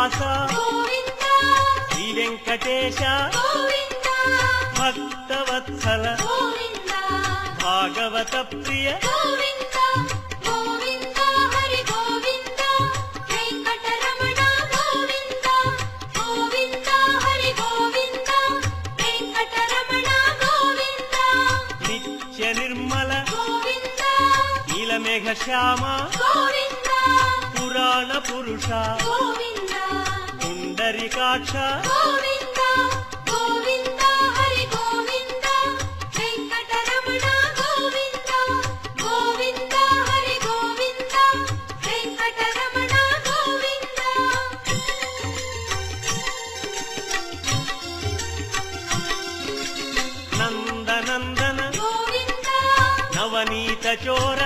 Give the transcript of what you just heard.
శ్రీనివాస శ్రీ వెంకటేశ భక్తవత్సల భాగవత ప్రియ నిత్య నిర్మల నీలమేఘ శ్యామ పురాణ పురుష పుండరీకాక్ష నందనందన నవనీత చోర